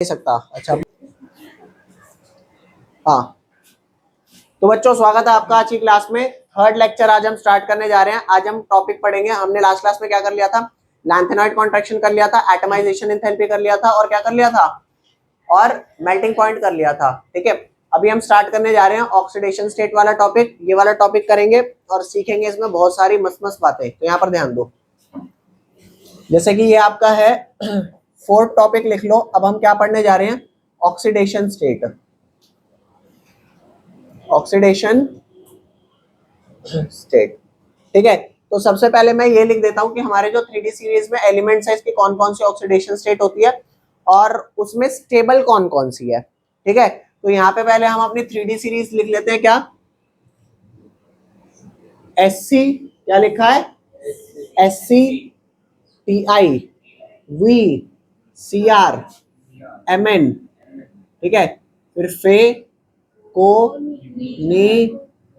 सकता। अच्छा हाँ, तो बच्चों स्वागत है आपका आज की क्लास में। थर्ड लेक्चर आज हम स्टार्ट करने जा रहे हैं। आज हम टॉपिक पढ़ेंगे। हमने लास्ट क्लास में क्या कर लिया था, लैंथेनॉइड कॉन्ट्रैक्शन कर लिया था, एटमाइजेशन एंथैल्पी कर लिया था, और क्या कर लिया था, और मेल्टिंग पॉइंट कर लिया था। ठीक है, अभी हम स्टार्ट करने जा रहे हैं ऑक्सीडेशन स्टेट वाला टॉपिक। ये वाला टॉपिक करेंगे और सीखेंगे इसमें बहुत सारी मस्त मस्त बातें। तो यहाँ पर ध्यान दो, जैसे कि ये आपका है फोर्थ टॉपिक, लिख लो। अब हम क्या पढ़ने जा रहे हैं, ऑक्सीडेशन स्टेट। ऑक्सीडेशन स्टेट, ठीक है। तो सबसे पहले मैं ये लिख देता हूं कि हमारे जो 3D सीरीज में एलिमेंट्स है इसकी कौन कौन सी ऑक्सीडेशन स्टेट होती है और उसमें स्टेबल कौन कौन सी है। ठीक है, तो यहाँ पे पहले हम अपनी 3D सीरीज लिख लेते हैं। क्या SC, क्या लिखा है, SC TI V CR MN, ठीक है। फिर फे को नी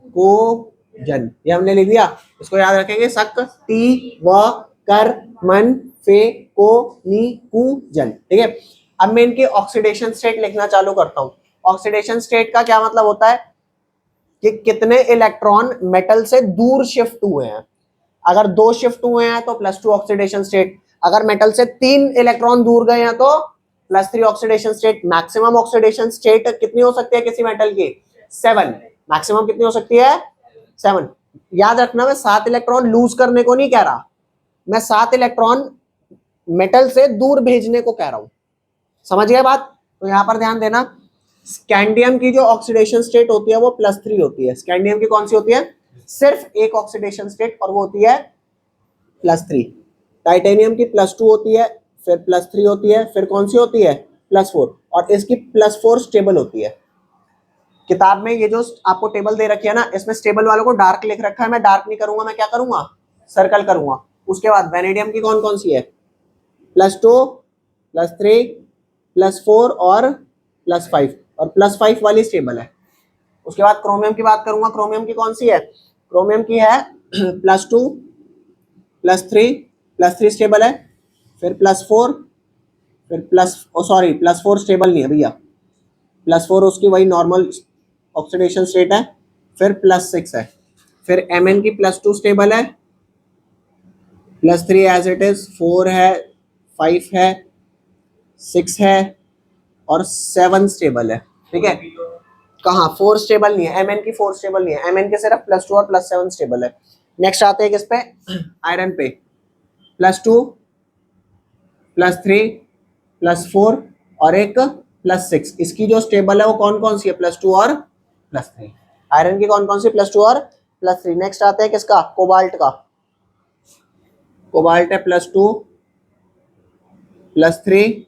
को जन, ये हमने लिख दिया। इसको याद रखेंगे, सक टी व कर मन फे को नी कु जन। ठीक है, अब मैं इनके ऑक्सीडेशन स्टेट लिखना चालू करता हूं। ऑक्सीडेशन स्टेट का क्या मतलब होता है कि कितने इलेक्ट्रॉन मेटल से दूर शिफ्ट हुए हैं। अगर 2 शिफ्ट हुए हैं तो +2 ऑक्सीडेशन स्टेट। अगर मेटल से 3 इलेक्ट्रॉन दूर गए हैं तो +3 oxidation state. Maximum oxidation state कितनी हो सकती है किसी मेटल की, 7। मैक्सिमम कितनी हो सकती है, 7। याद रखना, मैं 7 इलेक्ट्रॉन लूज करने को नहीं कह रहा, मैं 7 इलेक्ट्रॉन मेटल से दूर भेजने को कह रहा हूं। समझ गए बात। तो यहां पर ध्यान देना, स्कैंडियम की जो ऑक्सीडेशन स्टेट होती है वो +3 होती है। स्कैंडियम की कौन सी होती है, सिर्फ एक ऑक्सीडेशन स्टेट, और वो होती है +3। टाइटेनियम की +2 होती है, फिर +3 होती है, फिर कौन सी होती है, +4, और इसकी +4 स्टेबल होती है। किताब में ये जो आपको टेबल दे रखी है ना, इसमें स्टेबल वालों को डार्क लिख रखा है। मैं डार्क नहीं करूंगा, मैं क्या करूंगा, सर्कल करूंगा। उसके बाद वेनेडियम की कौन कौन सी है, +2 +3 +4 और +5, और +5 वाली स्टेबल है। उसके बाद क्रोमियम की बात करूंगा। क्रोमियम की कौन सी है, क्रोमियम की है +2 +3 स्टेबल है, फिर +4, फिर +4 स्टेबल नहीं है भैया, +4 उसकी वही नॉर्मल ऑक्सीडेशन स्टेट है, फिर +6 है, फिर Mn की +2 स्टेबल है, +3 एज इट इज, 4 है, 5 है, 6 है, और 7 स्टेबल है। ठीक है, कहाँ 4 स्टेबल नहीं है, Mn की 4 स्टेबल नहीं है, Mn के सिर्फ +2 और +7 स्टेबल है। नेक्स्ट आते हैं किस पे, आयरन पे। +2 +3 +4 और एक +6, इसकी जो स्टेबल है वो कौन कौन सी है, +2 और +3। आयरन की कौन कौन सी, +2 और +3। नेक्स्ट आते हैं किसका, कोबाल्ट का। कोबाल्ट है +2 +3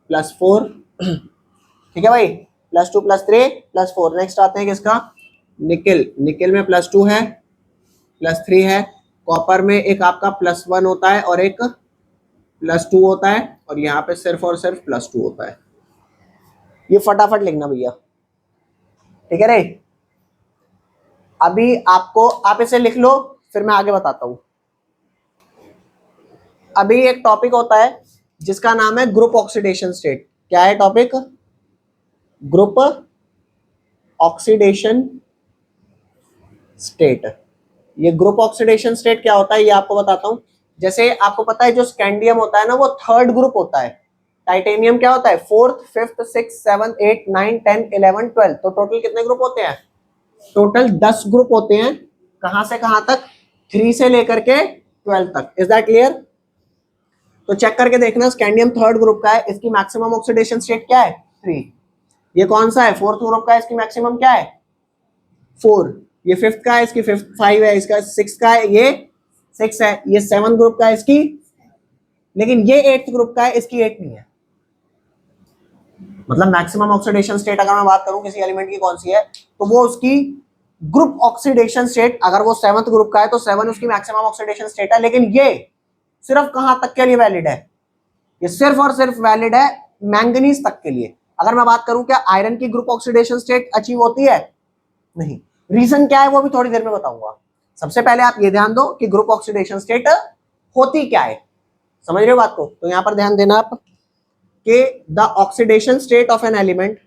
+4, ठीक है भाई, +2 +3 +4। नेक्स्ट आते हैं किसका, निकिल। निकिल में +2 है, +3 है। कॉपर में एक आपका +1 होता है और एक +2 होता है, और यहाँ पे सिर्फ और सिर्फ +2 होता है। ये फटाफट लिखना भैया, ठीक है रे। अभी आपको, आप इसे लिख लो, फिर मैं आगे बताता हूं। अभी एक टॉपिक होता है जिसका नाम है ग्रुप ऑक्सीडेशन स्टेट। क्या है टॉपिक, ग्रुप ऑक्सीडेशन स्टेट। ये ग्रुप ऑक्सीडेशन स्टेट क्या होता है ये आपको बताता हूं। जैसे आपको पता है जो स्कैंडियम होता है ना वो थर्ड ग्रुप होता है। टाइटेनियम क्या होता है, 4th 5th 6th 7th 8th 9th 10th 11th 12th। तो टोटल कितने ग्रुप होते हैं, टोटल 10 ग्रुप होते हैं। कहां से कहां तक, 3 से लेकर के 12 तक। Is that clear. तो चेक करके देखना, स्कैंडियम थर्ड ग्रुप का है, इसकी मैक्सिमम ऑक्सीडेशन स्टेट क्या है, 3। ये कौन सा है, 4th ग्रुप का है, इसकी मैक्सिमम क्या है, 4। ये 5th का है, इसकी 5 है, इसका 6 का है, ये 6 है। ये 7th ग्रुप का है, इसकी, लेकिन ये 8th ग्रुप का है, इसकी 8 नहीं है। मतलब मैक्सिमम ऑक्सीडेशन स्टेट अगर मैं बात करूं किसी एलिमेंट की कौन सी है, तो वो उसकी ग्रुप ऑक्सीडेशन स्टेट, अगर वो 7th ग्रुप का है तो 7 उसकी मैक्सिमम ऑक्सीडेशन स्टेट है। लेकिन ये सिर्फ कहां तक के लिए वैलिड है, ये सिर्फ और सिर्फ वैलिड है मैंगनीज तक के लिए। अगर मैं बात करूं क्या आयरन की ग्रुप ऑक्सीडेशन स्टेट अचीव होती है, नहीं। रीजन क्या है वो भी थोड़ी देर में बताऊंगा। सबसे पहले आप ये ध्यान दो कि ग्रुप ऑक्सीडेशन स्टेट होती क्या है, समझ रहे हो बात को। तो यहां पर ध्यान देना आप, कि the oxidation state of an element,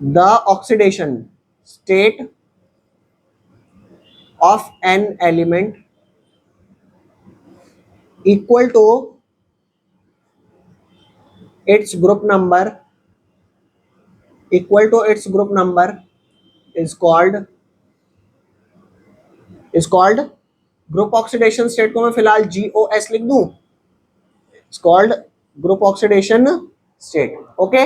the oxidation state of an element equal to its group number, equal to its group number is called group oxidation state को मैं फिलहाल GOS लिख दूं, it's called group oxidation state. Okay,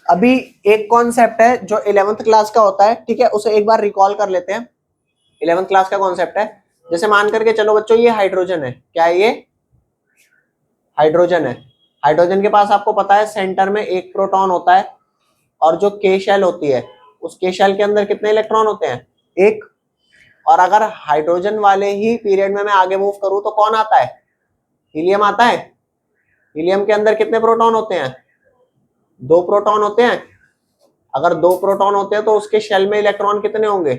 अभी एक concept है जो 11th class का होता है, ठीक है, उसे एक बार रिकॉल कर लेते हैं। 11th क्लास का कॉन्सेप्ट है, जैसे मान करके चलो बच्चों ये हाइड्रोजन है, क्या है ये? हाइड्रोजन है। हाइड्रोजन के पास आपको पता है सेंटर में एक प्रोटॉन होता है और जो के शेल होती है उस के शेल के अंदर कितने इलेक्ट्रॉन होते हैं? एक। और अगर हाइड्रोजन वाले ही पीरियड में मैं आगे मूव करूं तो कौन आता है? हीलियम आता है। हीलियम के अंदर कितने प्रोटॉन होते हैं? दो प्रोटॉन होते हैं। अगर दो प्रोटॉन होते हैं तो उसके शेल में इलेक्ट्रॉन कितने होंगे?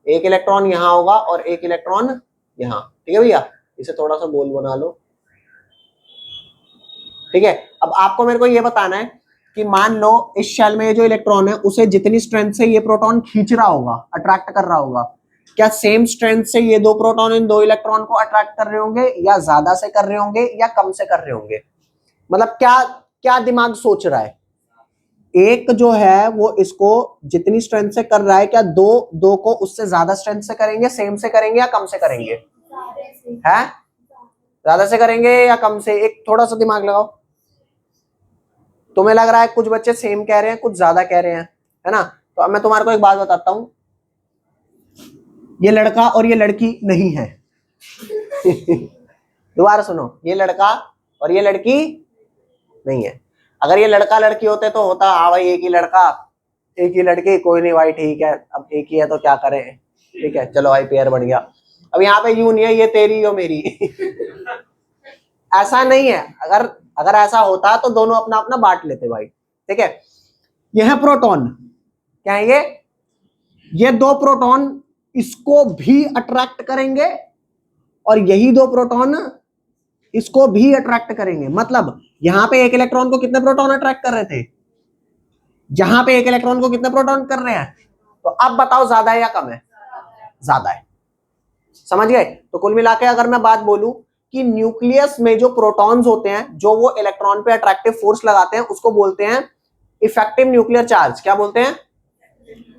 एक इलेक्ट्रॉन यहां होगा और एक इलेक्ट्रॉन यहां, ठीक है भैया? इसे थोड़ा सा गोल बना लो, ठीक है। अब आपको मेरे को ये बताना है कि मान लो इस शेल में जो इलेक्ट्रॉन है उसे जितनी स्ट्रेंथ से ये प्रोटॉन खींच रहा होगा, अट्रैक्ट कर रहा होगा, क्या सेम स्ट्रेंथ से ये दो प्रोटॉन इन दो इलेक्ट्रॉन को अट्रैक्ट कर रहे होंगे, या ज्यादा से कर रहे होंगे या कम से कर रहे होंगे? मतलब क्या क्या दिमाग सोच रहा है? एक जो है वो इसको जितनी स्ट्रेंथ से कर रहा है, क्या दो को उससे ज्यादा स्ट्रेंथ से करेंगे, सेम से करेंगे या कम से करेंगे? है ज्यादा से करेंगे या कम से? एक थोड़ा सा दिमाग लगाओ। तुम्हें लग रहा है कुछ बच्चे सेम कह रहे हैं, कुछ ज्यादा कह रहे हैं, है ना? तो अब मैं तुम्हारे को एक बात बताता हूं, ये लड़का और ये लड़की नहीं है। दोबारा सुनो, ये लड़का और ये लड़की नहीं है। अगर ये लड़का लड़की होते तो होता हाँ भाई एक ही लड़का एक ही लड़की, कोई नहीं भाई, ठीक है, अब एक ही है तो क्या करें, ठीक है, चलो भाई पेयर बन गया। अब यहाँ पे यूं नहीं है ये तेरी हो मेरी। ऐसा नहीं है। अगर ऐसा होता तो दोनों अपना अपना बांट लेते भाई, ठीक है। यह है प्रोटॉन, क्या है ये दो प्रोटॉन इसको भी अट्रैक्ट करेंगे और यही दो प्रोटॉन इसको भी अट्रैक्ट करेंगे। मतलब यहां पे एक इलेक्ट्रॉन को कितने प्रोटॉन अट्रैक्ट कर रहे थे? यहां पे एक इलेक्ट्रॉन को कितने प्रोटॉन कर रहे हैं? तो अब बताओ ज्यादा है या कम है? ज्यादा है। समझ गए? तो कुल मिलाकर अगर मैं बात बोलूं कि न्यूक्लियस में जो प्रोटॉन्स होते हैं जो वो इलेक्ट्रॉन पे अट्रैक्टिव फोर्स लगाते हैं उसको बोलते हैं इफेक्टिव न्यूक्लियर चार्ज। क्या बोलते हैं?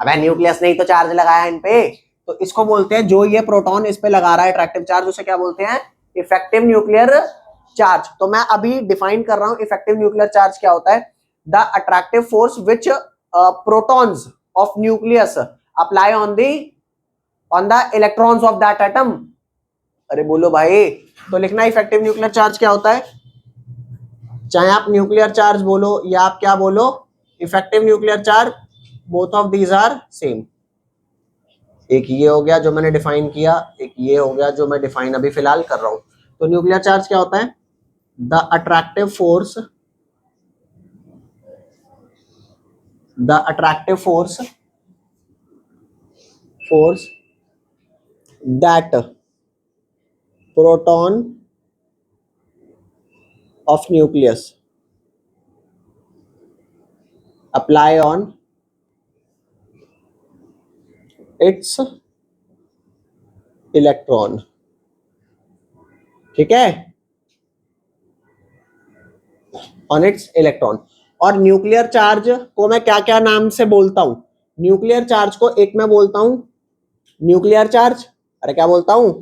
अबे न्यूक्लियस ने ही तो चार्ज लगाया इन पे, तो इसको बोलते हैं, जो ये प्रोटॉन इस पे लगा रहा है अट्रैक्टिव चार्ज, उसे क्या बोलते हैं? Effective nuclear charge. तो मैं अभी डिफाइन कर रहा हूं इफेक्टिव न्यूक्लियर चार्ज क्या होता है। The attractive force which protons of nucleus apply on the electrons of that atom. अरे बोलो भाई, तो लिखना इफेक्टिव न्यूक्लियर चार्ज क्या होता है, चाहे आप न्यूक्लियर चार्ज बोलो या आप क्या बोलो, effective nuclear charge, both of these are same. एक ये हो गया जो मैंने डिफाइन किया, एक ये हो गया जो मैं डिफाइन अभी फिलहाल कर रहा हूं। तो न्यूक्लियर चार्ज क्या होता है? The attractive force that proton of nucleus apply on its electron, ठीक है, on its electron। और न्यूक्लियर चार्ज को मैं क्या क्या नाम से बोलता हूं? न्यूक्लियर चार्ज को एक मैं बोलता हूं न्यूक्लियर चार्ज, अरे क्या बोलता हूं?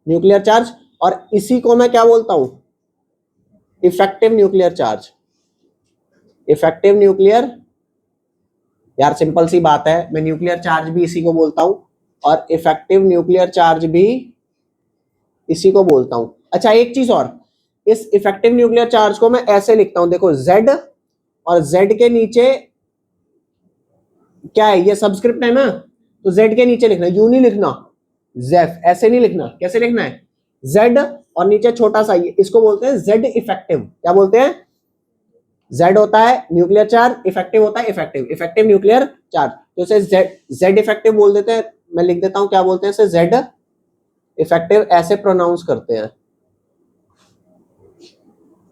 Nuclear charge. और इसी को मैं क्या बोलता हूं? Effective nuclear charge. Effective nuclear, यार सिंपल सी बात है, मैं न्यूक्लियर चार्ज भी इसी को बोलता हूं और इफेक्टिव न्यूक्लियर चार्ज भी इसी को बोलता हूं। अच्छा एक चीज और, इस इफेक्टिव न्यूक्लियर चार्ज को मैं ऐसे लिखता हूं, देखो Z, और Z के नीचे क्या है, ये सबस्क्रिप्ट है ना, तो Z के नीचे लिखना, यू नहीं लिखना जेफ, ऐसे नहीं लिखना, कैसे लिखना है? Z और नीचे छोटा सा, इसको बोलते हैं Z इफेक्टिव। क्या बोलते हैं? Z होता है न्यूक्लियर चार्ज, इफेक्टिव होता है इफेक्टिव न्यूक्लियर चार्ज। तो इसे Z इफेक्टिव बोल देते हैं, मैं लिख देता हूं क्या बोलते हैं इसे, Z इफेक्टिव ऐसे प्रोनाउंस करते हैं,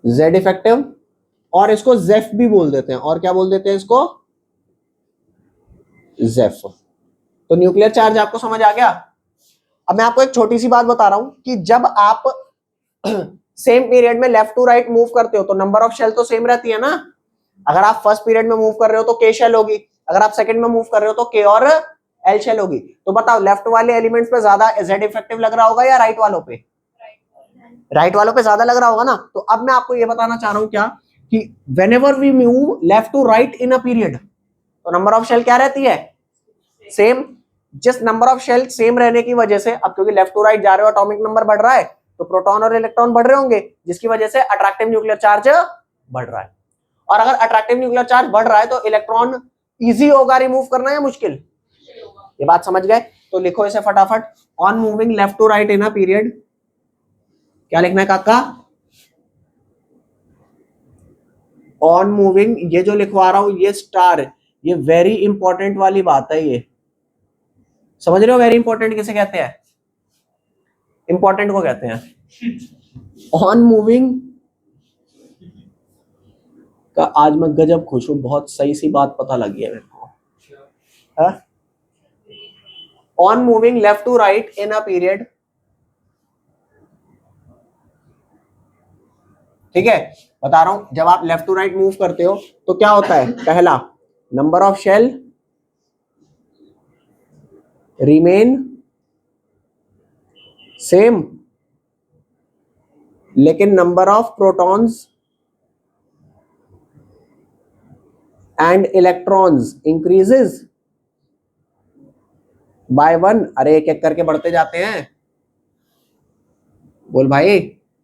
जेड इफेक्टिव, और इसको जेफ भी बोल देते हैं। और क्या बोल देते हैं इसको? जेफ। तो न्यूक्लियर चार्ज आपको समझ आ गया। अब मैं आपको एक छोटी सी बात बता रहा हूं कि जब आप सेम पीरियड में लेफ्ट टू राइट मूव करते हो तो नंबर ऑफ शेल तो सेम रहती है ना। अगर आप फर्स्ट पीरियड में मूव कर रहे हो तो के शेल होगी, अगर आप सेकंड में मूव कर रहे हो तो के और एल शेल होगी। तो बताओ लेफ्ट वाले एलिमेंट्स पे ज्यादा जेड इफेक्टिव लग रहा होगा या राइट वालों पे? राइट वालों पे ज्यादा लग रहा होगा ना। तो अब मैं आपको ये बताना चाह रहा हूं क्या कि whenever we move left to right in a period तो नंबर ऑफ शेल क्या रहती है? सेम। जिस नंबर ऑफ शेल सेम रहने की वजह से, अब क्योंकि लेफ्ट टू राइट जा रहे हो एटॉमिक नंबर बढ़ रहा है तो प्रोटॉन और इलेक्ट्रॉन बढ़ रहे होंगे, जिसकी वजह से अट्रैक्टिव न्यूक्लियर चार्ज बढ़ रहा है। और अगर अट्रैक्टिव न्यूक्लियर चार्ज बढ़ रहा है तो इलेक्ट्रॉन इजी होगा रिमूव करना या मुश्किल? ये बात समझ गए? तो लिखो इसे फटाफट। On moving left to right in a period, क्या लिखना है काका? ऑन मूविंग, ये जो लिखवा रहा हूं ये स्टार, ये वेरी इंपॉर्टेंट वाली बात है। ये समझ रहे हो वेरी इंपॉर्टेंट किसे कहते हैं? इंपॉर्टेंट को कहते हैं। ऑन मूविंग का आज मैं गजब खुश हूं, बहुत सही सी बात पता लगी है मेरे को। On moving left to right in a period, ठीक है, बता रहा हूं, जब आप लेफ्ट टू राइट मूव करते हो तो क्या होता है? पहला, number of shell remain same लेकिन number of protons and electrons increases by 1। अरे एक एक करके बढ़ते जाते हैं, बोल भाई।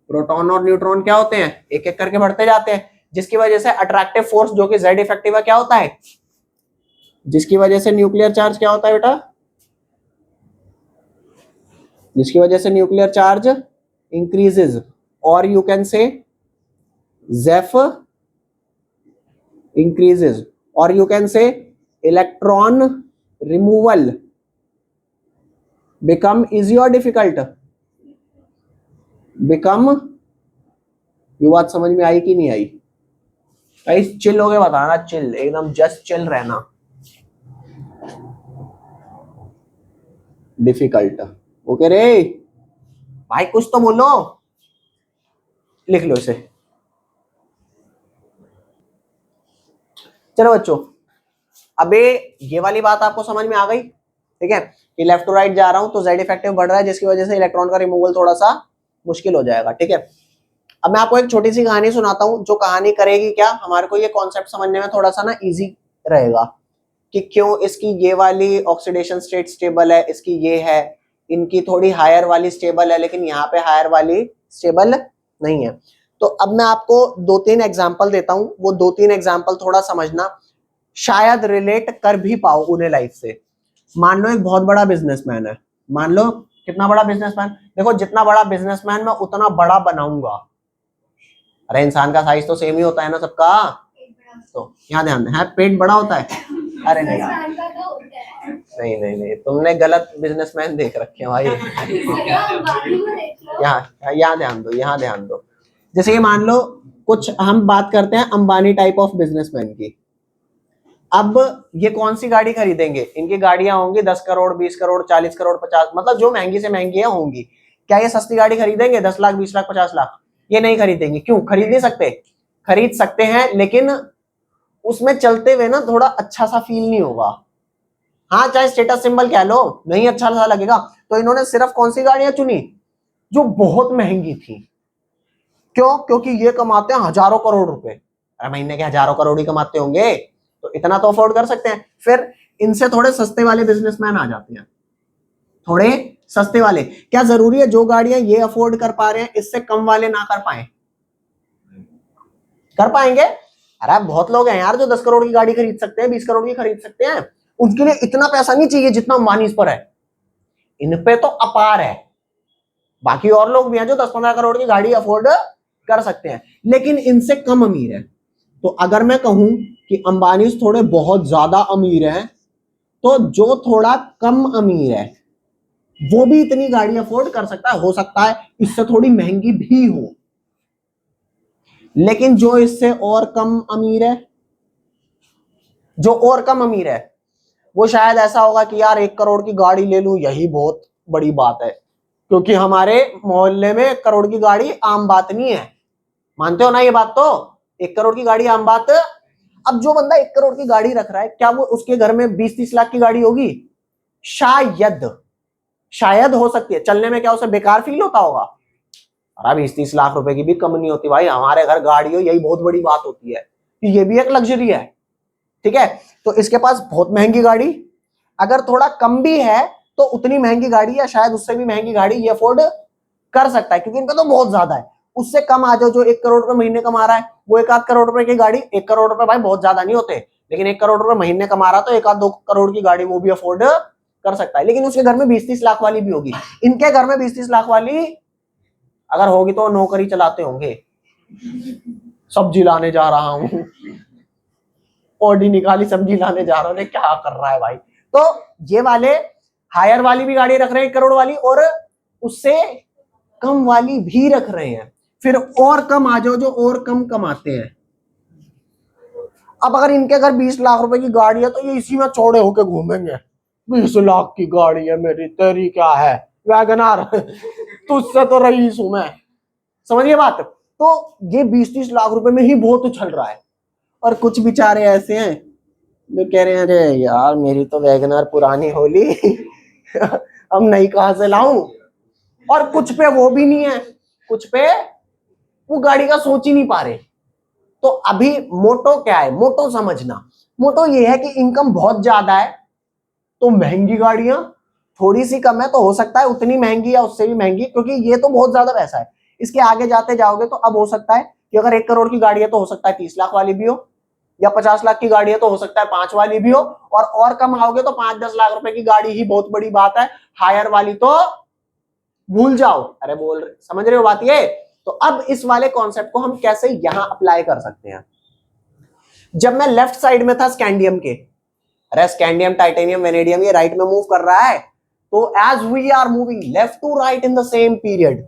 प्रोटॉन और न्यूट्रॉन क्या होते हैं? एक एक करके बढ़ते जाते हैं, जिसकी वजह से अट्रैक्टिव फोर्स जो कि जेड इफेक्टिव है क्या होता है? जिसकी वजह से न्यूक्लियर चार्ज क्या होता है बेटा? जिसकी वजह से न्यूक्लियर चार्ज इंक्रीजेस, और you can say Zeff increases, और you can say electron removal become easy और डिफिकल्ट? बिकम। ये बात समझ में आई कि नहीं आई? गाइस चिल हो गए बताना, चिल, एकदम जस्ट चिल रहना। डिफिकल्ट, ओके रे भाई, कुछ तो बोलो, लिख लो इसे। चलो बच्चों, अबे ये वाली बात आपको समझ में आ गई, ठीक है, कि लेफ्ट टू राइट जा रहा हूं तो जेड इफेक्टिव बढ़ रहा है, जिसकी वजह से इलेक्ट्रॉन का रिमूवल थोड़ा सा मुश्किल हो जाएगा, ठीक है। अब मैं आपको एक छोटी सी कहानी सुनाता हूं, जो कहानी करेगी क्या, हमारे को ये कॉन्सेप्ट समझने में थोड़ा सा ना इजी रहेगा कि क्यों इसकी ये वाली ऑक्सीडेशन स्टेट स्टेबल है, इसकी ये है, इनकी थोड़ी हायर वाली स्टेबल है लेकिन यहाँ पे हायर वाली स्टेबल नहीं है। तो अब मैं आपको 2-3 एग्जांपल देता हूं, वो 2-3 एग्जांपल थोड़ा समझना, शायद रिलेट कर भी पाओ उन्हें लाइफ से। मान लो एक बहुत बड़ा बिजनेसमैन है, मान लो कितना बड़ा बिजनेसमैन, देखो जितना बड़ा बिजनेसमैन मैं उतना बड़ा बनाऊंगा। अरे इंसान का साइज तो सेम ही होता है ना सबका, तो यहाँ ध्यान है, पेट बड़ा होता है। अरे नहीं नहीं नहीं नहीं, तुमने गलत बिजनेसमैन देख रखे हैं भाई। यहाँ ध्यान दो, यहाँ ध्यान दो। जैसे ये मान लो कुछ हम बात करते हैं अंबानी टाइप ऑफ बिजनेसमैन की। अब ये कौन सी गाड़ी खरीदेंगे? इनकी गाड़ियां होंगी 10 करोड़ 20 करोड़ 40 करोड़ 50, मतलब जो महंगी से महंगी है होंगी। क्या ये सस्ती गाड़ी खरीदेंगे 10 लाख 20 लाख 50 लाख? ये नहीं खरीदेंगे। क्यों? खरीद नहीं सकते? खरीद सकते हैं लेकिन उसमें चलते हुए ना थोड़ा अच्छा सा फील नहीं होगा। हाँ चाहे स्टेटस सिंबल कह लो, नहीं अच्छा सा लगेगा। तो इन्होंने सिर्फ कौन सी गाड़ियां चुनी? जो बहुत महंगी थी। क्यों? क्योंकि ये कमाते हैं हजारों करोड़ रुपए। अरे महीने के हजारों करोड़ ही कमाते होंगे तो इतना तो अफोर्ड कर सकते हैं। फिर इनसे थोड़े सस्ते वाले बिजनेसमैन आ जाते हैं, थोड़े सस्ते वाले। क्या जरूरी है जो गाड़ियां ये अफोर्ड कर पा रहे हैं इससे कम वाले ना कर पाए? कर पाएंगे। अरे बहुत लोग हैं यार जो 10 करोड़ की गाड़ी खरीद सकते हैं, 20 करोड़ की खरीद सकते हैं। उनके लिए इतना पैसा नहीं चाहिए जितना अंबानी इस पर है। इन पे तो अपार है। बाकी और लोग भी हैं जो 10-15 करोड़ की गाड़ी अफोर्ड कर सकते हैं लेकिन इनसे कम अमीर है। तो अगर मैं कहूं कि अंबानी थोड़े बहुत ज्यादा अमीर हैं, तो जो थोड़ा कम अमीर है वो भी इतनी गाड़ी अफोर्ड कर सकता है, हो सकता है इससे थोड़ी महंगी भी हो, लेकिन जो इससे और कम अमीर है, जो और कम अमीर है, वो शायद ऐसा होगा कि यार 1 करोड़ की गाड़ी ले लूं, यही बहुत बड़ी बात है, क्योंकि हमारे मोहल्ले में 1 करोड़ की गाड़ी आम बात नहीं है। मानते हो ना ये बात? तो 1 करोड़ की गाड़ी आम बात। अब जो बंदा 1 करोड़ की गाड़ी रख रहा है, क्या वो उसके घर में 20-30 लाख की गाड़ी होगी? शायद, शायद हो सकती है। चलने में क्या उसे बेकार फील होता होगा? अरे 20-30 लाख रुपए की भी कम नहीं होती भाई, हमारे घर गाड़ी हो यही बहुत बड़ी बात होती है, ये भी एक लग्जरी है। ठीक है, तो इसके पास बहुत महंगी गाड़ी, अगर थोड़ा कम भी है तो उतनी महंगी गाड़ी या शायद उससे भी महंगी गाड़ी ये अफोर्ड कर सकता है, क्योंकि इनका तो बहुत ज्यादा है। उससे कम आ जाओ, जो 1 करोड़ रुपए महीने कमा रहा है, वो 1-8 करोड़ रुपए की गाड़ी, 1 करोड़ रुपए भाई बहुत ज्यादा नहीं होते, लेकिन 1 करोड़ रुपए महीने कमा रहा तो 1-2 करोड़ की गाड़ी वो भी अफोर्ड कर सकता है, लेकिन उसके घर में 20-30 लाख वाली भी होगी। इनके घर में 20-30 लाख वाली अगर होगी तो नौकरी चलाते होंगे, सब्जी लाने जा रहा हूं, ऑडी निकाली सब्जी लाने जा रहा हूं, क्या कर रहा है भाई? तो ये वाले हायर वाली भी गाड़ी रख रहे हैं 1 करोड़ वाली, और उससे कम वाली भी रख रहे हैं। फिर और कम आ जाओ, जो और कम कमाते हैं। अब अगर इनके घर 20 लाख रुपए की गाड़ी है तो ये इसी में चौड़े होके घूमेंगे, 20 लाख की गाड़ी है मेरी, तेरी क्या है वैगनार, तुझसे तो रईस हूं मैं। समझिए बात? तो ये 20-30 लाख रुपए में ही बहुत उछल रहा है। और कुछ बेचारे ऐसे हैं जो कह रहे हैं अरे यार मेरी तो वैगनार पुरानी होली, अब नई कहां से लाऊं। और कुछ पे वो भी नहीं है, कुछ पे वो गाड़ी का सोच ही नहीं पा रहे। तो अभी मोटो क्या है? मोटो समझना, मोटो ये है कि इनकम बहुत ज्यादा है तो महंगी गाड़ियां, थोड़ी सी कम है तो हो सकता है उतनी महंगी या उससे भी महंगी, क्योंकि ये तो बहुत ज्यादा पैसा है। इसके आगे जाते जाओगे तो अब हो सकता है कि अगर 1 करोड़ की गाड़ी है तो हो सकता है 30 लाख वाली भी हो, या 50 लाख की गाड़ी है तो हो सकता है 5 वाली भी हो, और कम आओगे तो 5-10 लाख रुपए की गाड़ी ही बहुत बड़ी बात है, हायर वाली तो भूल जाओ। अरे बोल रहे, समझ रहे हो बात ये? तो अब इस वाले कॉन्सेप्ट को हम कैसे यहां अप्लाई कर सकते हैं? जब मैं लेफ्ट साइड में था स्कैंडियम के, अरे स्कैंडियम, टाइटेनियम, वेनेडियम ये राइट में मूव कर रहा है, तो as we are moving left to right in the same period,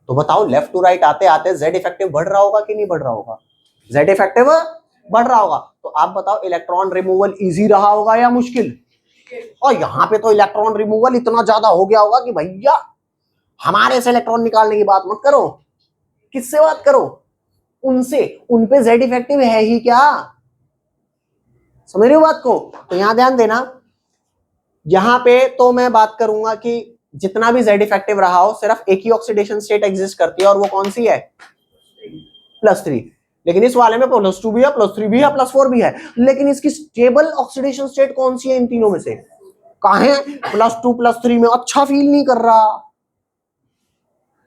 तो बताओ लेफ्ट टू राइट आते आते जेड इफेक्टिव बढ़ रहा होगा कि नहीं बढ़ रहा होगा? जेड इफेक्टिव बढ़ रहा होगा। तो आप बताओ इलेक्ट्रॉन रिमूवल इजी रहा होगा या मुश्किल? और यहां पे तो इलेक्ट्रॉन रिमूवल इतना ज्यादा हो गया होगा कि भैया हमारे से इलेक्ट्रॉन निकालने की बात मत करो, किससे बात करो? उनसे। उन पे जेड इफेक्टिव है ही क्या? समझ रहे हो बात को? तो यहां ध्यान देना, यहां पे तो मैं बात करूंगा कि जितना भी जेड इफेक्टिव रहा हो, सिर्फ एक ही ऑक्सीडेशन स्टेट एग्जिस्ट करती है, और वो कौन सी है? +3। लेकिन इस वाले में +2 भी है, +3 भी है, +4 भी है, लेकिन इसकी स्टेबल ऑक्सीडेशन स्टेट कौन सी है इन तीनों में से? कहां है? +2 +3 में अच्छा फील नहीं कर रहा।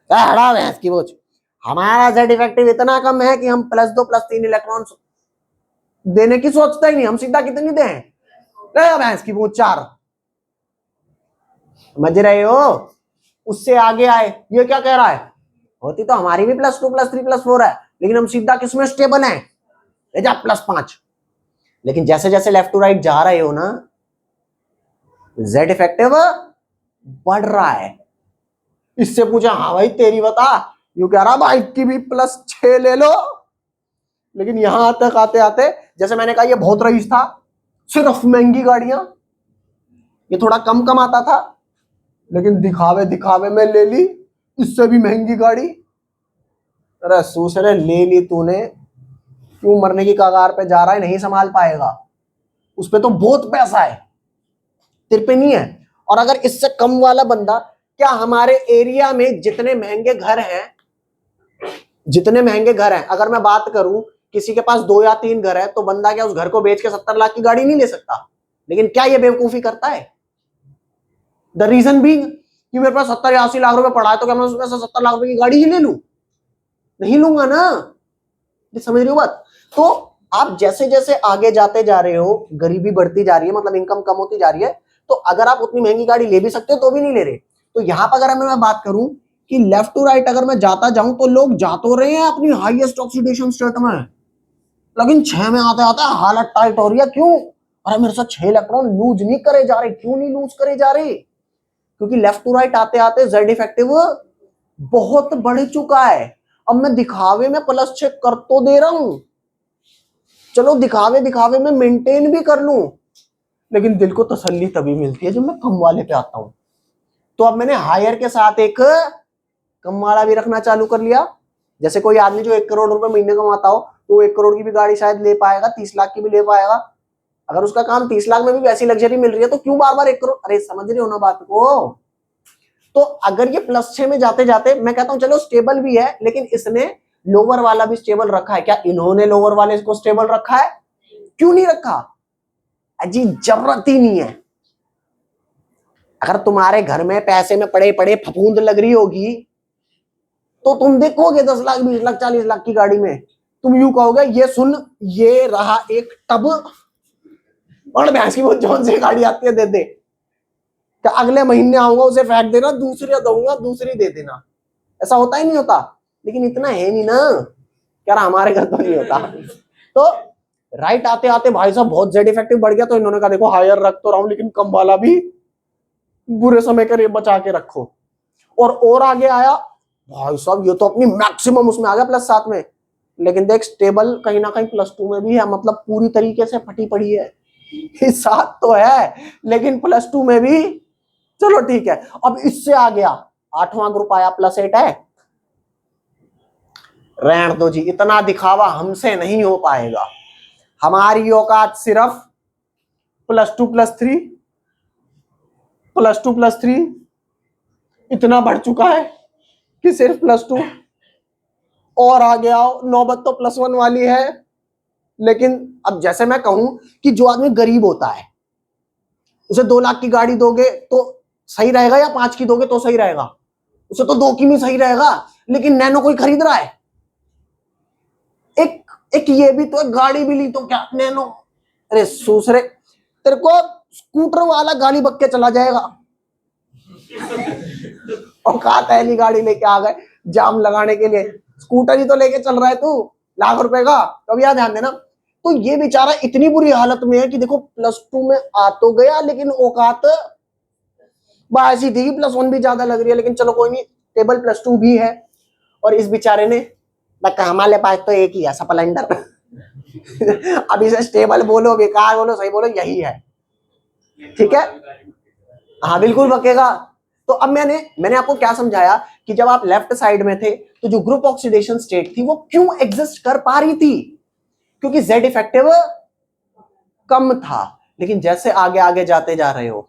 हड़ा भैंस की बोझ, हमारा जेड इफेक्टिव इतना कम है कि हम +2 +3 इलेक्ट्रॉन देने की सोचता ही नहीं, हम सीधा कितनी दें? भैंस की बोझ 4। समझ रहे हो? उससे आगे आए, ये क्या कह रहा है? होती तो हमारी भी +2 +3 +4 है, लेकिन हम सीधा किसमें स्टेबल हैं? +5। लेकिन जैसे जैसे लेफ्ट टू राइट जा रहे हो ना, जेड इफेक्टिव बढ़ रहा है। इससे पूछा हाँ भाई तेरी बता, यू कह रहा बाइक की भी +6 ले लो। लेकिन यहां तक आते आते, जैसे मैंने कहा ये बहुत रईस था, सिर्फ महंगी गाड़ियां, ये थोड़ा कम कमाता था लेकिन दिखावे दिखावे में ले ली इससे भी महंगी गाड़ी। अरे सूसरे ले ली तूने, क्यों मरने की कगार पे जा रहा है, नहीं संभाल पाएगा, उस पे तो बहुत पैसा है, तेरे पे नहीं है। और अगर इससे कम वाला बंदा, क्या हमारे एरिया में जितने महंगे घर हैं, जितने महंगे घर हैं, अगर मैं बात करूं किसी के पास 2 या 3 घर है, तो बंदा क्या उस घर को बेच के 70 लाख की गाड़ी नहीं ले सकता? लेकिन क्या ये बेवकूफी करता है? द रीजन बीइंग कि मेरे पास 70 या 80 लाख रुपए पड़ा है, तो क्या मैं उसमें से 70 लाख रुपए की गाड़ी ही ले लूं? नहीं लूंगा ना। समझ रहे हो बात? तो आप जैसे जैसे आगे जाते जा रहे हो, गरीबी बढ़ती जा रही है, मतलब इनकम कम होती जा रही है, तो अगर आप उतनी महंगी गाड़ी ले भी सकते हो तो भी नहीं ले रहे। तो यहां पर अगर मैं बात करूं कि लेफ्ट टू राइट अगर मैं जाता जाऊं, तो लोग जा तो रहे हैं अपनी हाईएस्ट ऑक्सीडेशन स्टेट में, लेकिन 6 में आते आते हालत टाइट हो रही है। क्यों? अरे मेरे साथ 6 इलेक्ट्रॉन लूज नहीं करे जा रहे। क्यों नहीं लूज करे जा रहे? क्योंकि लेफ्ट टू राइट आते आते जेड इफेक्टिव बहुत बढ़ चुका है। अब मैं दिखावे में प्लस चेक कर तो दे रहा हूं, चलो दिखावे दिखावे में मेंटेन भी कर लूं, लेकिन दिल को तसल्ली तभी मिलती है जब मैं कम वाले पे आता हूं। तो अब मैंने हायर के साथ एक कम वाला भी रखना चालू कर लिया। जैसे कोई आदमी जो 1 करोड़ रुपए महीने कमाता हो तो 1 करोड़ की भी गाड़ी शायद ले पाएगा, 30 लाख की भी ले पाएगा। अगर उसका काम 30 लाख में भी वैसी लग्जरी मिल रही है तो क्यों बार बार 1 करोड़? अरे समझ रहे हो ना बात को? तो अगर ये +6 में जाते जाते, मैं कहता हूं चलो स्टेबल भी है, लेकिन इसने लोअर वाला भी स्टेबल रखा है क्या? इन्होंने लोअर वाले को स्टेबल रखा है? क्यों नहीं रखा? अजी जरूरत ही नहीं है। अगर तुम्हारे घर में पैसे में पड़े पड़े फफूंद लग रही होगी तो तुम देखोगे 10 लाख 20 लाख 40 लाख की गाड़ी में, तुम यूं कहोगे ये सुन, ये रहा एक टब और भैंस की वो जौन सी गाड़ी आती है दे दे, कि अगले महीने आऊंगा उसे फेंक देना, दूसरी दूंगा दूसरी दे देना। ऐसा होता ही नहीं होता, लेकिन इतना है नहीं ना, क्या हमारे घर तो नहीं होता। तो राइट आते आते भाई साहब बहुत जेड इफेक्टिव बढ़ गया, तो इन्होंने कहा देखो हायर रख तो रहा हूं लेकिन कम वाला भी बुरे समय के बचा के रखो। और आगे आया भाई साहब ये तो अपनी मैक्सिमम उसमें आ गया +7 में, लेकिन देख स्टेबल कहीं ना कहीं +2 में भी है, मतलब पूरी तरीके से फटी पड़ी है। 7 तो है लेकिन +2 में भी, चलो ठीक है। अब इससे आ गया 8वां ग्रुप आया, +8 है। रहने दो जी, इतना दिखावा हमसे नहीं हो पाएगा, हमारी औकात सिर्फ +2 +3 +2 +3 इतना बढ़ चुका है कि सिर्फ +2। और आगे आओ, नौबत तो +1 वाली है। लेकिन अब जैसे मैं कहूं कि जो आदमी गरीब होता है उसे 2 लाख की गाड़ी दोगे तो सही रहेगा, या 5 की दोगे तो सही रहेगा? उसे तो 2 की भी सही रहेगा, लेकिन नैनो कोई खरीद रहा है। एक ये भी तो गाड़ी भी ली तो क्या नैनो? अरे सूसरे, तेरे को स्कूटर वाला गाड़ी बक के चला जाएगा। औकात है नहीं, गाड़ी लेके आ गए जाम लगाने के लिए, स्कूटर ही तो लेके चल रहा है तू लाख रुपए का। तो अब यार ध्यान देना, तो ये बेचारा इतनी बुरी हालत में है कि देखो +2 में आ तो गया, लेकिन औकात ऐसी थी, +1 भी ज्यादा लग रही है, लेकिन चलो कोई नहीं, टेबल +2 भी है। और इस बेचारे ने हमारे पास तो एक ही है स्प्लेंडर। अब इसे स्टेबल बोलो बेकार बोलो सही बोलो यही है, ठीक है। हाँ बिल्कुल बकेगा। तो अब मैंने आपको क्या समझाया कि जब आप लेफ्ट साइड में थे तो जो ग्रुप ऑक्सीडेशन स्टेट थी वो क्यों एग्जिस्ट कर पा रही थी? क्योंकि जेड इफेक्टिव कम था। लेकिन जैसे आगे आगे जाते जा रहे हो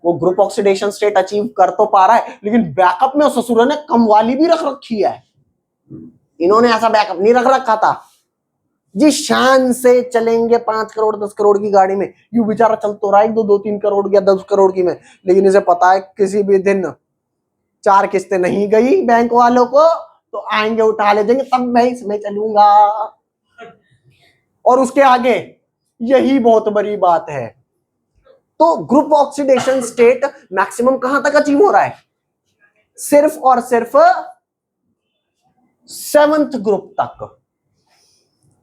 वो ग्रुप ऑक्सीडेशन स्टेट अचीव कर तो पा रहा है, लेकिन बैकअप में ससुर ने कम वाली भी रख रखी है। इन्होंने ऐसा बैकअप नहीं रख रखा था जी, शान से चलेंगे 5 करोड़ 10 करोड़ की गाड़ी में। यू बेचारा चल तो रहा है 2-3 करोड़ या 10 करोड़ की में, लेकिन इसे पता है किसी भी दिन 4 किस्तें नहीं गई बैंक वालों को तो आएंगे उठा ले जाएंगे, तब मैं इसमें चलूंगा। और उसके आगे यही बहुत बड़ी बात है। तो ग्रुप ऑक्सीडेशन स्टेट मैक्सिमम कहां तक अचीव हो रहा है? सिर्फ और सिर्फ 7th ग्रुप तक।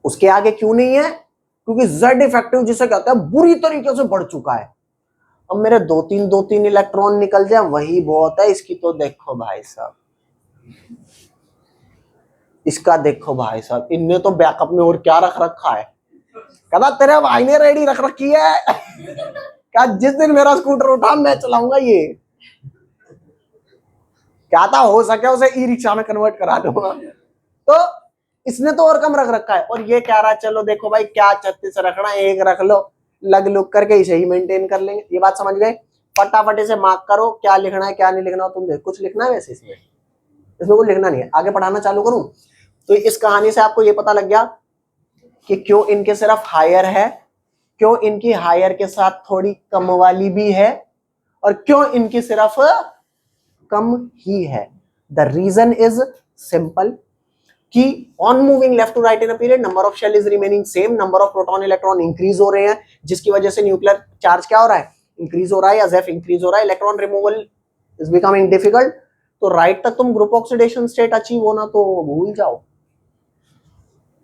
उसके आगे क्यों नहीं है? क्योंकि जेड इफेक्टिव जिसे कहते हैं बुरी तरीके से बढ़ चुका है। अब मेरे 2-3 इलेक्ट्रॉन निकल जाए वही बहुत है। इसकी तो देखो भाई साहब, इसका देखो भाई साहब, इनने तो बैकअप में और क्या रख रखा है। कहता तेरे भाई ने रेडी रख रखी है। क्या जिस दिन मेरा स्कूटर उठा मैं चलाऊंगा ये, क्या था हो सके उसे ई रिक्शा में कन्वर्ट करा दूंगा। तो इसने तो और कम रख रखा है। और ये कह रहा है चलो देखो भाई क्या 36 रखना है, एक रख लो, लग लुक करके इसे ही मेंटेन कर लेंगे। ये बात समझ गए? फटाफट से मार्क करो क्या लिखना है क्या नहीं लिखना। तुम देख कुछ लिखना है वैसे इसमें कुछ लिखना नहीं है। आगे पढ़ाना चालू करूं तो इस कहानी से आपको ये पता लग गया कि क्यों इनके सिर्फ हायर है, क्यों इनकी हायर के साथ थोड़ी कम वाली भी है, और क्यों इनकी सिर्फ कम ही है। द रीजन इज सिंपल कि on moving left to right in a period number of shell is remaining same, number of proton electron increase हो रहे हैं, जिसकी वजह से न्यूक्लियर चार्ज क्या हो रहा है? इंक्रीज हो रहा है, या जेफ इंक्रीज हो रहा है, electron removal is becoming difficult. तो राइट तक तुम ग्रुप ऑक्सीडेशन स्टेट अचीव होना तो भूल जाओ।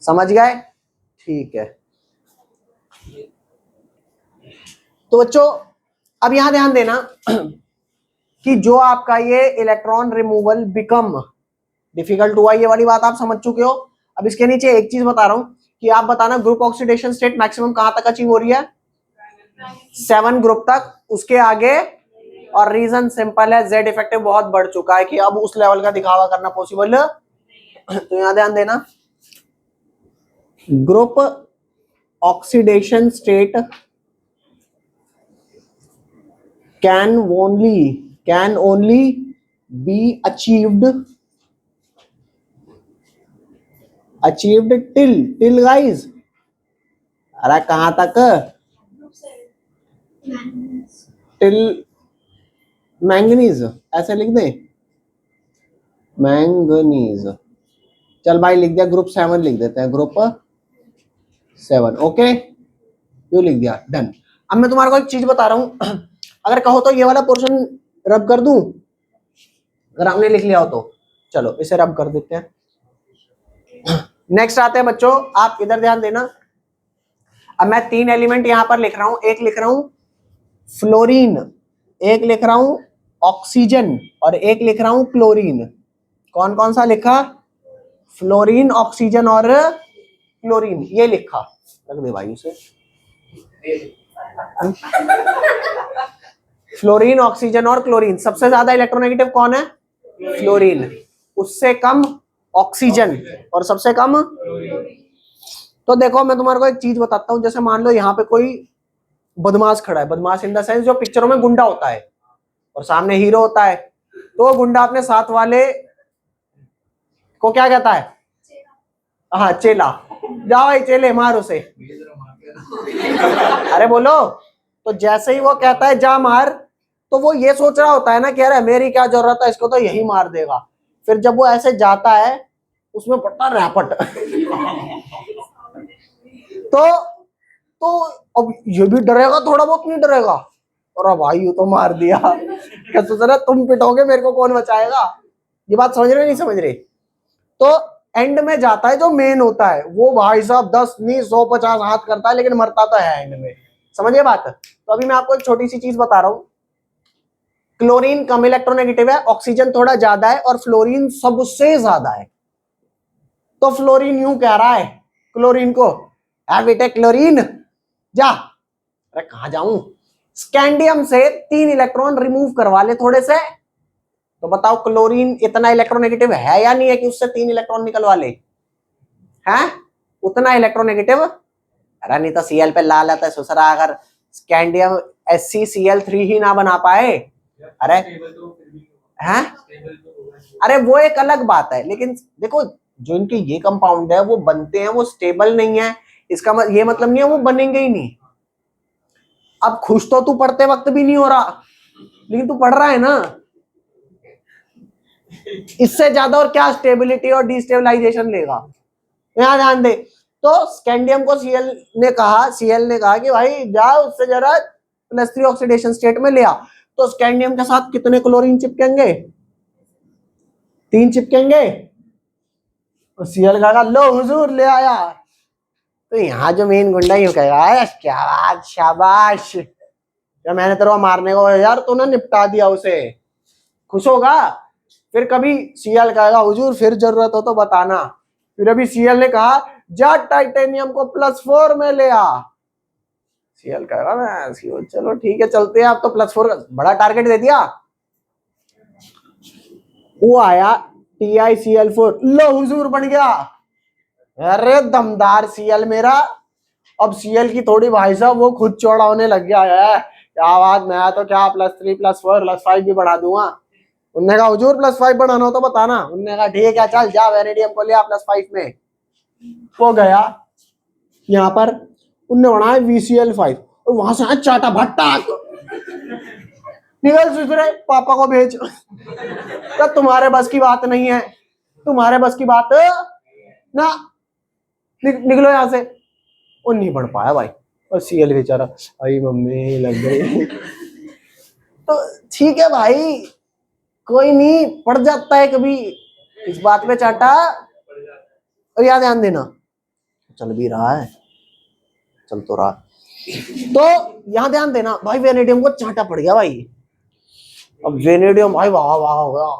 समझ गए? ठीक है। तो बच्चों अब यहां ध्यान देना कि जो आपका ये इलेक्ट्रॉन रिमूवल बिकम डिफिकल्ट हुआ, ये वाली बात आप समझ चुके हो। अब इसके नीचे एक चीज बता रहा हूं कि आप बताना ग्रुप ऑक्सीडेशन स्टेट मैक्सिमम कहां तक अचीव हो रही है? 7 ग्रुप तक, उसके आगे? और रीजन सिंपल है, जेड इफेक्टिव बहुत बढ़ चुका है कि अब उस लेवल का दिखावा करना पॉसिबल। तो यहां ध्यान देना, group oxidation state can only be achieved till guys, अरे कहां तक? टिल मैंगनीज, ऐसे लिख दे, मैंगनीज। चल भाई लिख दिया, ग्रुप 7 लिख देते हैं, ग्रुप 7। ओके, यू लिख दिया, डन। अब मैं तुम्हारे को एक चीज बता रहा हूं, अगर कहो तो ये वाला पोर्शन रब कर दूं, अगर आपने लिख लिया हो तो। चलो इसे रब कर देते हैं। नेक्स्ट आते हैं बच्चों, आप इधर ध्यान देना। अब मैं 3 एलिमेंट यहां पर लिख रहा हूं, एक लिख रहा हूं फ्लोरीन, एक लिख रहा हूं ऑक्सीजन, और एक लिख रहा हूं क्लोरीन। कौन कौन सा लिखा? फ्लोरीन, ऑक्सीजन और क्लोरीन, ये लिखा। रख दे भाई उसे। फ्लोरीन, ऑक्सीजन और क्लोरीन। सबसे ज्यादा इलेक्ट्रोनेगेटिव कौन है? फ्लोरीन, उससे कम ऑक्सीजन, और सबसे कम। तो देखो मैं तुम्हारे को एक चीज बताता हूं, जैसे मान लो यहाँ पे कोई बदमाश खड़ा है, बदमाश इन द सेंस जो पिक्चरों में गुंडा होता है और सामने हीरो होता है, तो वो गुंडा अपने साथ वाले को क्या कहता है? हाँ, चेला। जाओ भाई चेले मार उसे। अरे बोलो। तो जैसे ही वो कहता है जा मार, तो वो ये सोच रहा होता है ना कि अरे मेरी क्या जरूरत है, इसको तो यही मार देगा। फिर जब वो ऐसे जाता है, उसमें पड़ता रैपट। तो अब ये भी डरेगा, थोड़ा बहुत नहीं डरेगा? और भाई ये तो मार दिया। क्या सोच रहा तुम पिटोगे, मेरे को कौन बचाएगा? ये बात समझ रहे नहीं समझ रहे? तो एंड में जाता है जो मेन होता है, वो भाई साहब 10 नहीं 150 हाथ करता है, लेकिन मरता तो है एंड में। समझिए बात। तो अभी मैं आपको एक छोटी सी चीज बता रहा हूं, क्लोरीन कम इलेक्ट्रोनेगेटिव है, ऑक्सीजन थोड़ा ज्यादा है, और फ्लोरीन सबसे ज्यादा है। तो फ्लोरीन यूं कह रहा है क्लोरीन को, बेटे क्लोरीन जा। अरे कहां जाऊं? स्कैंडियम से 3 इलेक्ट्रॉन रिमूव करवा ले थोड़े से। तो बताओ क्लोरीन इतना इलेक्ट्रोनेगेटिव है या नहीं है कि उससे 3 इलेक्ट्रॉन निकलवा ले? हैं? उतना इलेक्ट्रोनेगेटिव? अरे नहीं तो सीएल पे ला लेता है सुसरा, अगर स्कैंडियम SCCl3 ही ना बना पाए। अरे हैं? अरे वो एक अलग बात है, लेकिन देखो जो इनके ये कंपाउंड है वो बनते हैं, वो स्टेबल नहीं है, इसका ये मतलब नहीं है वो बनेंगे ही नहीं। अब खुश तो तू पढ़ते वक्त भी नहीं हो रहा, लेकिन तू पढ़ रहा है ना। इससे ज्यादा और क्या स्टेबिलिटी और डिस्टेबलाइजेशन लेगा? यहां ध्यान दे। तो स्कैंडियम को सीएल ने कहा कि भाई जा उससे जरा +3 ऑक्सीडेशन स्टेट में ले आ। तो स्कैंडियम के साथ कितने क्लोरीन चिपकेंगे? 3 चिपकेंगे। तो सीएल कहा लो हुजूर ले आया। तो यहाँ जो मेन गुंडा यूं कहेगा क्या बात, शाबाश, या मैंने तेरे को मारने को यार तूने निपटा दिया उसे, खुश होगा। फिर कभी सीएल कहेगा हुजूर फिर जरूरत हो तो बताना। फिर अभी सीएल ने कहा जा टाइटेनियम को +4 में ले आ। सीएल कहेगा मैं चलो ठीक है चलते हैं, आप तो +4 बड़ा टारगेट दे दिया। वो आया TiCl4, लो हुजूर बन गया। अरे दमदार सीएल मेरा। अब सीएल की थोड़ी भाई साहब वो खुद चौड़ा होने लग गया है, क्या बात, मैं तो क्या +3 +4 +5 भी बढ़ा दूंगा। उनने कहा हुजूर +5 बढ़ाना हो तो बताना। उनने कहा ठीक है चल जा वेनेडियम को लिया +5 में। वो गया यहाँ पर, उनने बनाया VCl5, और वहां से चाटा भट्टा निकल सुसरे पापा को भेज। तो तुम्हारे बस की बात नहीं है, तुम्हारे बस की बात ना, निकलो यहां से। वो नहीं बढ़ पाया भाई, और सीएल बेचारा आई मम्मी लग गई। तो ठीक है भाई, कोई नहीं, पड़ जाता है कभी, इस बात पे चाटा। और याद ध्यान देना, चल भी रहा है, चल तो रहा। तो यहां ध्यान देना भाई, वेनेडियम को चाटा पड़ गया भाई। अब वेनेडियम भाई वाह वाह वाह,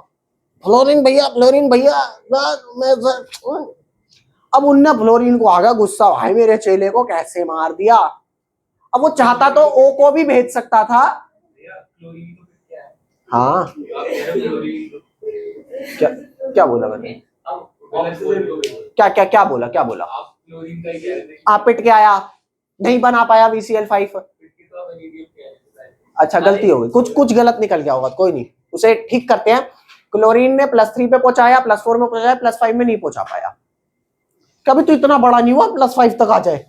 फ्लोरीन भैया फ्लोरीन भैया। मैं अब उनने फ्लोरीन को आ गया गुस्सा, भाई मेरे चेले को कैसे मार दिया। अब वो चाहता तो ओ को भी भेज सकता था। हाँ क्या क्या बोला मैंने, क्या क्या क्या बोला, क्या बोला? आप पिट के आया, नहीं बना पाया VCl5। अच्छा गलती हो गई, कुछ कुछ गलत निकल गया होगा, कोई नहीं, उसे ठीक करते हैं। क्लोरीन ने +3 पे पहुंचाया, +4 में पहुंचाया, +5 में नहीं पहुंचा पाया। कभी तो इतना बड़ा नहीं हुआ +5 तक आ जाए,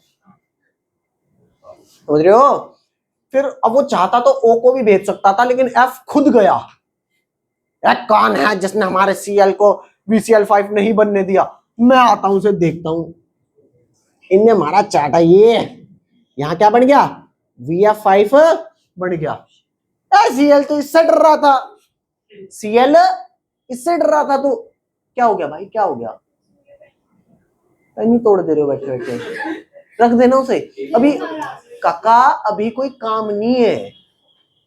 समझ रहे हो? फिर अब वो चाहता तो ओ को भी भेज सकता था, लेकिन एफ खुद गया। कौन है जिसने हमारे Cl को VCl5 नहीं बनने दिया? मैं आता हूं, उसे देखता हूं। इनने मारा चाटा, ये यहां क्या बन गया? VF5 बन गया। Cl तो इससे डर रहा था, Cl इससे डर रहा था। तो क्या हो गया भाई, क्या हो गया? नहीं तोड़ दे रहे हो बैठे बैठे, रख देना उसे अभी। काका अभी कोई काम नहीं है,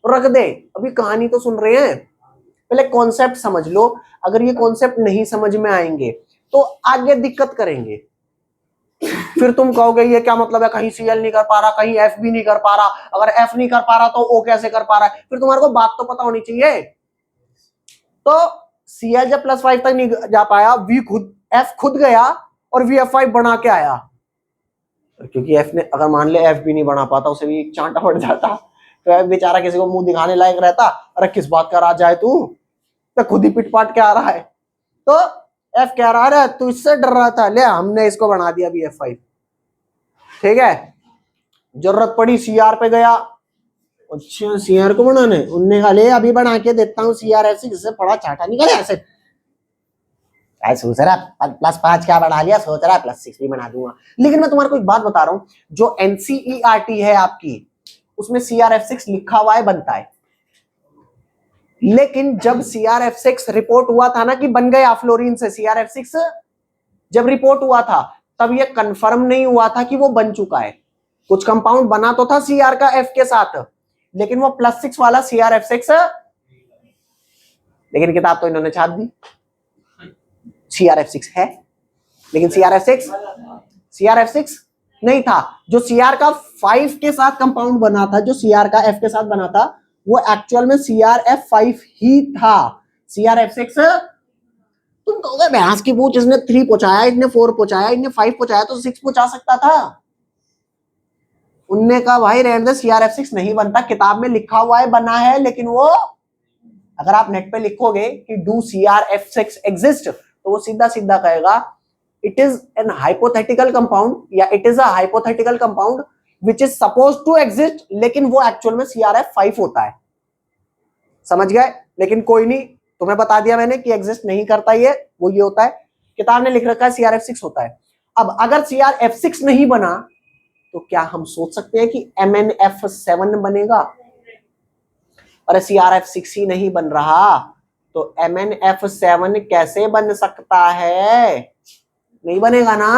रख दे, अभी कहानी तो सुन रहे हैं। पहले कॉन्सेप्ट समझ लो, अगर ये कॉन्सेप्ट नहीं समझ में आएंगे तो आगे दिक्कत करेंगे। फिर तुम कहोगे ये क्या मतलब है, कहीं Cl नहीं कर पा रहा, कहीं F भी नहीं कर पा रहा, अगर F नहीं कर पा रहा तो O कैसे कर पा रहा है? फिर तुम्हारे को बात तो पता होनी चाहिए। तो Cl जब +5 तक नहीं जा पाया, F खुद गया और VF5 बना के आया। क्योंकि F ने, अगर मान ले F भी नहीं बना पाता, उसे भी चांटा पड़ जाता, तो F बेचारा किसी को मुंह दिखाने लायक रहता। अरे किस बात का राज है तू, तो खुद ही पिट पाट के आ रहा है। तो F कह रहा है तू इससे डर रहा था, ले हमने इसको बना दिया VF5। ठीक है, जरूरत पड़ी CR पे गया, अच्छा CR को बनाने, उनने कहा ले अभी बना के देता हूँ CrF6, जिससे पड़ा चाटा निकले ऐसे। सोच रहा +5 क्या बढ़ा लिया, सोच रहा +6 भी बना दूंगा। लेकिन मैं तुम्हारे को एक बात बता रहा हूं, जो NCERT है आपकी, उसमें CrF6 लिखा हुआ है, बनता है। लेकिन जब CrF6 रिपोर्ट हुआ था ना कि बन गया फ्लोरीन से CrF6, जब रिपोर्ट हुआ था तब ये कंफर्म नहीं हुआ था कि वो बन चुका है। कुछ कंपाउंड बना तो था Cr का F के साथ, लेकिन वो +6 वाला CrF6, लेकिन किताब तो इन्होंने छाप दी CrF6 है, लेकिन CrF6 नहीं था। जो Cr का 5 के साथ कंपाउंड बना था, जो Cr का F के साथ बना था, वो एक्चुअल में CrF5 ही था। CrF6 तुम कहोगे भैंस की पूछ, इसने 3 पहुंचाया, इसने 4 पहुंचाया, इसने 5 पहुंचाया, तो 6 पहुंचा सकता था। उनने कहा भाई रहने दे, CrF6 नहीं बनता, किताब में लिखा हुआ है बना है, लेकिन वो अगर आप नेट पे लिखोगे कि डू CrF6 एग्जिस्ट, तो वो सीधा सीधा कहेगा it is an hypothetical compound, या it is a hypothetical compound which is suppose to exist, लेकिन वो एक्चुअल में CrF5 होता है। समझ गए? लेकिन कोई नहीं, तुम्हें बता दिया मैंने कि एग्जिस्ट नहीं करता ये, वो ये होता है, किताब ने लिख रखा है CrF6 होता है। अब अगर CrF6 नहीं बना तो क्या हम सोच सकते हैं कि MnF7 बनेगा? अरे CrF6 ही नहीं बन रहा तो MnF7 कैसे बन सकता है? नहीं बनेगा ना।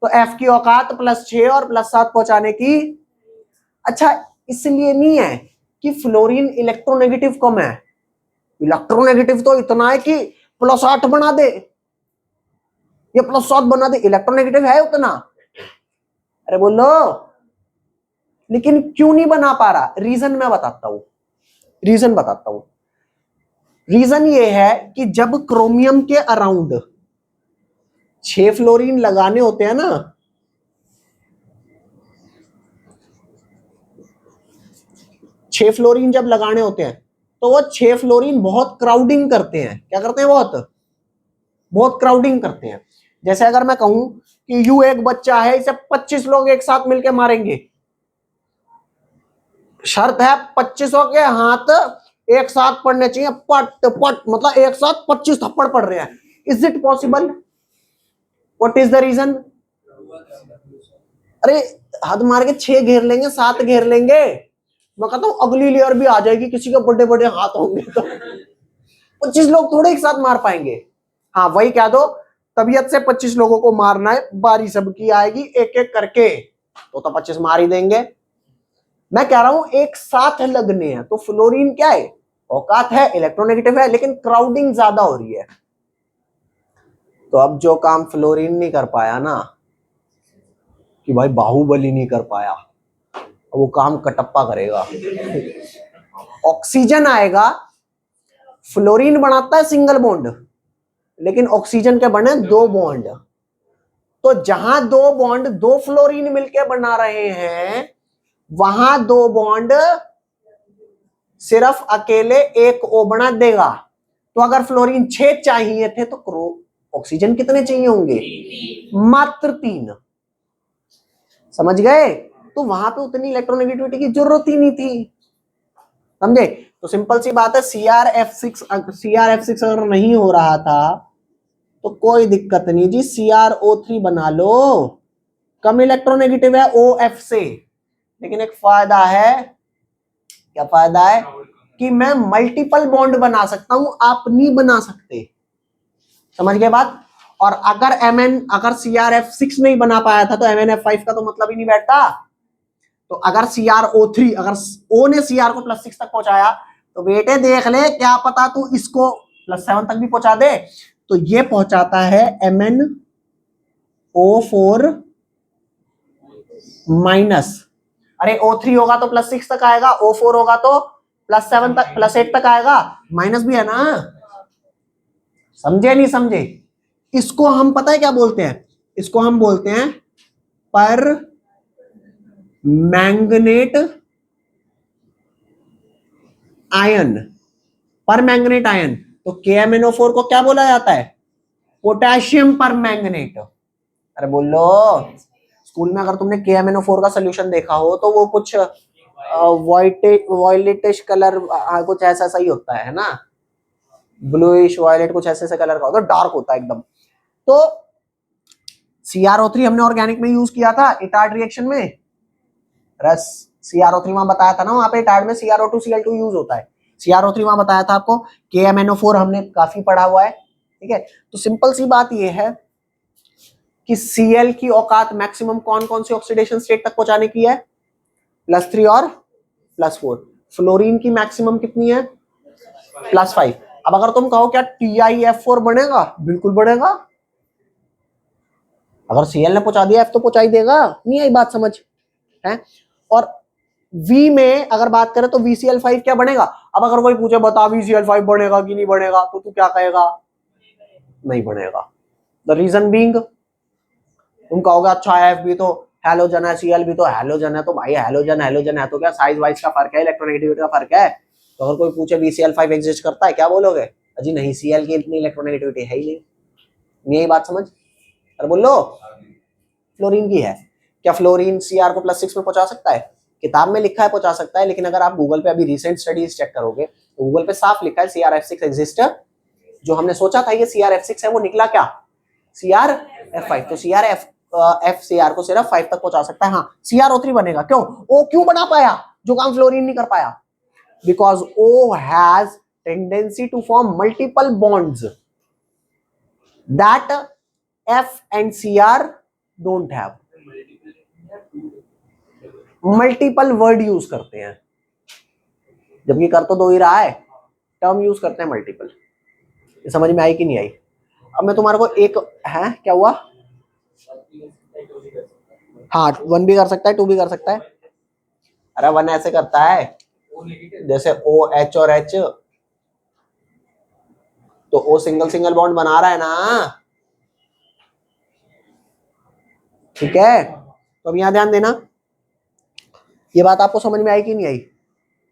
तो F की औकात +6 और +7 पहुंचाने की। अच्छा इसलिए नहीं है कि फ्लोरीन इलेक्ट्रोनेगेटिव कम है, इलेक्ट्रोनेगेटिव तो इतना है कि +8 बना दे, ये +7 बना दे, इलेक्ट्रोनेगेटिव है उतना। अरे बोलो, लेकिन क्यों नहीं बना पा रहा? रीजन मैं बताता हूं, रीजन ये है कि जब क्रोमियम के अराउंड 6 फ्लोरीन लगाने होते हैं ना, 6 फ्लोरीन जब लगाने होते हैं तो वो 6 फ्लोरीन बहुत क्राउडिंग करते हैं। क्या करते हैं? बहुत क्राउडिंग करते हैं। जैसे अगर मैं कहूं कि यू एक बच्चा है, इसे 25 लोग एक साथ मिलकर मारेंगे, शर्त है 25 के हाथ एक साथ पड़ने चाहिए, पट पट, मतलब एक साथ 25 थप्पड़ पड़ रहे हैं। Is it possible? What is the reason? अरे हद मार के 6 घेर लेंगे, 7 घेर लेंगे, मैं कहता हूं अगली लेयर भी आ जाएगी, किसी के बड़े बड़े हाथ होंगे तो 25 लोग थोड़े एक साथ मार पाएंगे। हाँ वही कह दो, तबीयत से 25 लोगों को मारना है, बारी सबकी आएगी एक एक करके, तो 25 मार ही देंगे। मैं कह रहा हूं एक साथ लगने हैं, तो फ्लोरीन क्या है? औकात है, इलेक्ट्रोनेगेटिव है, लेकिन क्राउडिंग ज्यादा हो रही है। तो अब जो काम फ्लोरीन नहीं कर पाया ना, कि भाई बाहुबली नहीं कर पाया, वो काम कटप्पा करेगा। ऑक्सीजन आएगा, फ्लोरीन बनाता है सिंगल बॉन्ड, लेकिन ऑक्सीजन के बने 2 बॉन्ड। तो जहां 2 बॉन्ड 2 फ्लोरीन मिलकर बना रहे हैं, वहां 2 बॉन्ड सिर्फ अकेले एक O बना देगा। तो अगर फ्लोरीन 6 चाहिए थे तो ऑक्सीजन कितने चाहिए होंगे? मात्र 3। समझ गए? तो वहां पे उतनी इलेक्ट्रोनेगेटिविटी की जरूरत ही नहीं थी। समझे? तो सिंपल सी बात है, CrF6 अगर नहीं हो रहा था तो कोई दिक्कत नहीं जी, CrO3 बना लो। कम इलेक्ट्रोनेगेटिव है OF से, लेकिन एक फायदा है। क्या फायदा है? कि मैं मल्टीपल बॉन्ड बना सकता हूं, आप नहीं बना सकते। समझ गए बात? और अगर CrF6 नहीं बना पाया था तो MnF5 का तो मतलब ही नहीं बैठता। तो अगर CrO3, अगर O ने Cr को +6 तक पहुंचाया तो बेटे देख ले, क्या पता तू इसको +7 तक भी पहुंचा दे। तो ये पहुंचाता है MnO4 माइनस। अरे O3 होगा तो +6 तक आएगा, O4 होगा तो +7 तक, +8 तक आएगा, माइनस भी है ना। समझे नहीं समझे? इसको हम पता है क्या बोलते हैं? इसको हम बोलते हैं पर मैंगनेट आयन। पर मैंगनेट आयन। तो KMnO4 को क्या बोला जाता है? पोटेशियम पर मैंगनेट। अरे बोलो, स्कूल में अगर तुमने KMnO4 का सोल्यूशन देखा हो तो वो कुछ वॉयलेटिश कलर, कुछ ऐसा सही होता है ना, ब्लूइश वायलेट, कुछ ऐसे ऐसे कलर का होता है, डार्क होता है एकदम। तो CrO3 हमने ऑर्गेनिक में यूज किया था इटार्ड रिएक्शन में। रस CrO3 वहां बताया था ना, वहां पे इटार्ड में CrO2Cl2 यूज होता है। CrO3 वहां बताया था आपको। KMnO4 हमने काफी पढ़ा हुआ है। ठीक है, तो सिंपल सी बात ये है कि Cl की औकात मैक्सिमम कौन कौन सी ऑक्सीडेशन स्टेट तक पहुंचाने की है? +3 और +4। फ्लोरीन की मैक्सिमम कितनी है? +5। अब अगर तुम कहो क्या TiF4 बनेगा? बिल्कुल बनेगा। अगर Cl ने पहुंचा दिया F तो पहुंचा ही देगा। नहीं आई बात समझ है? और V में अगर बात करें तो VCl5 क्या बनेगा? अब अगर कोई पूछे बता VCl5 बनेगा कि नहीं बनेगा, तो तू क्या कहेगा? नहीं बनेगा। द रीजन बीइंग, तुम कहोगे अच्छा F भी तो हैलोजन है, Cl भी तो हैलोजन है, तो भाई हैलोजन हैलोजन है तो क्या साइज वाइज का फर्क है, इलेक्ट्रोनेगेटिविटी का फर्क है। तो अगर कोई पूछे VCl5 एग्जिस्ट करता है, क्या बोलोगे? अजी नहीं, Cl की इतनी इलेक्ट्रोनेगेटिविटी है ही नहीं। यही बात समझ? अरे बोलो, फ्लोरीन की है। क्या फ्लोरीन Cr को +6 में पहुंचा सकता है? किताब में लिखा है पहुंचा सकता है, लेकिन अगर आप गूगल पे अभी रिसेंट स्टडीज चेक करोगे तो गूगल पे साफ लिखा है CrF6 एग्जिस्ट। जो हमने सोचा था ये CrF6 है, वो निकला क्या? CrF5। तो Cr को सिर्फ 5 तक पहुंचा सकता है। हाँ, CrO3 बनेगा। क्यों? O क्यों बना पाया जो काम फ्लोरीन नहीं कर पाया? Because O has tendency to form multiple bonds that F and Cr don't have. Multiple word use करते हैं, जबकि कर तो 2 ही रहा है, टर्म यूज करते हैं मल्टीपल। समझ में आई कि नहीं आई? अब मैं तुम्हारे को एक है, क्या हुआ? हाँ, 1 भी कर सकता है, 2 भी कर सकता है। अरे 1 ऐसे करता है जैसे OH और H, तो O सिंगल सिंगल बॉन्ड बना रहा है ना। ठीक है, तो अब यहां ध्यान देना, ये बात आपको समझ में आई कि नहीं आई?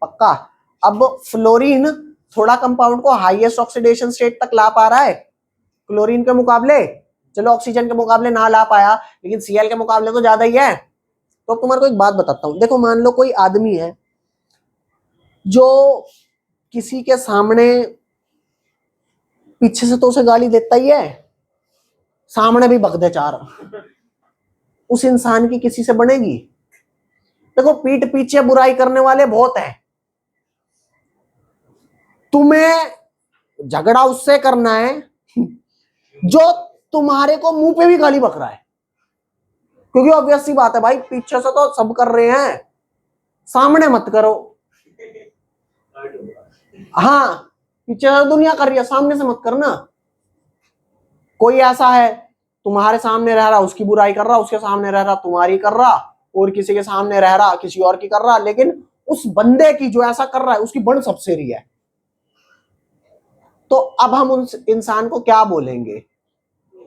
पक्का? अब फ्लोरीन थोड़ा कंपाउंड को हाईएस्ट ऑक्सीडेशन स्टेट तक ला पा रहा है क्लोरीन के मुकाबले। चलो ऑक्सीजन के मुकाबले ना ला पाया, लेकिन Cl के मुकाबले तो ज्यादा ही है। तो अब तुम्हारे को एक बात बताता हूं, देखो मान लो कोई आदमी है जो किसी के सामने, पीछे से तो उसे गाली देता ही है, सामने भी बक दे चार, उस इंसान की किसी से बनेगी? देखो पीठ पीछे बुराई करने वाले बहुत हैं, तुम्हें झगड़ा उससे करना है जो तुम्हारे को मुंह पे भी गाली बक रहा है। क्योंकि ऑब्वियस सी बात है भाई, पीछे से तो सब कर रहे हैं, सामने मत करो। हाँ, पीछे से दुनिया कर रही है, सामने से मत करना। कोई ऐसा है तुम्हारे सामने रह रहा उसकी बुराई कर रहा, उसके सामने रह रहा तुम्हारी कर रहा, और किसी के सामने रह रहा किसी और की कर रहा, लेकिन उस बंदे की जो ऐसा कर रहा है उसकी बंड सबसे रही है। तो अब हम उस इंसान को क्या बोलेंगे?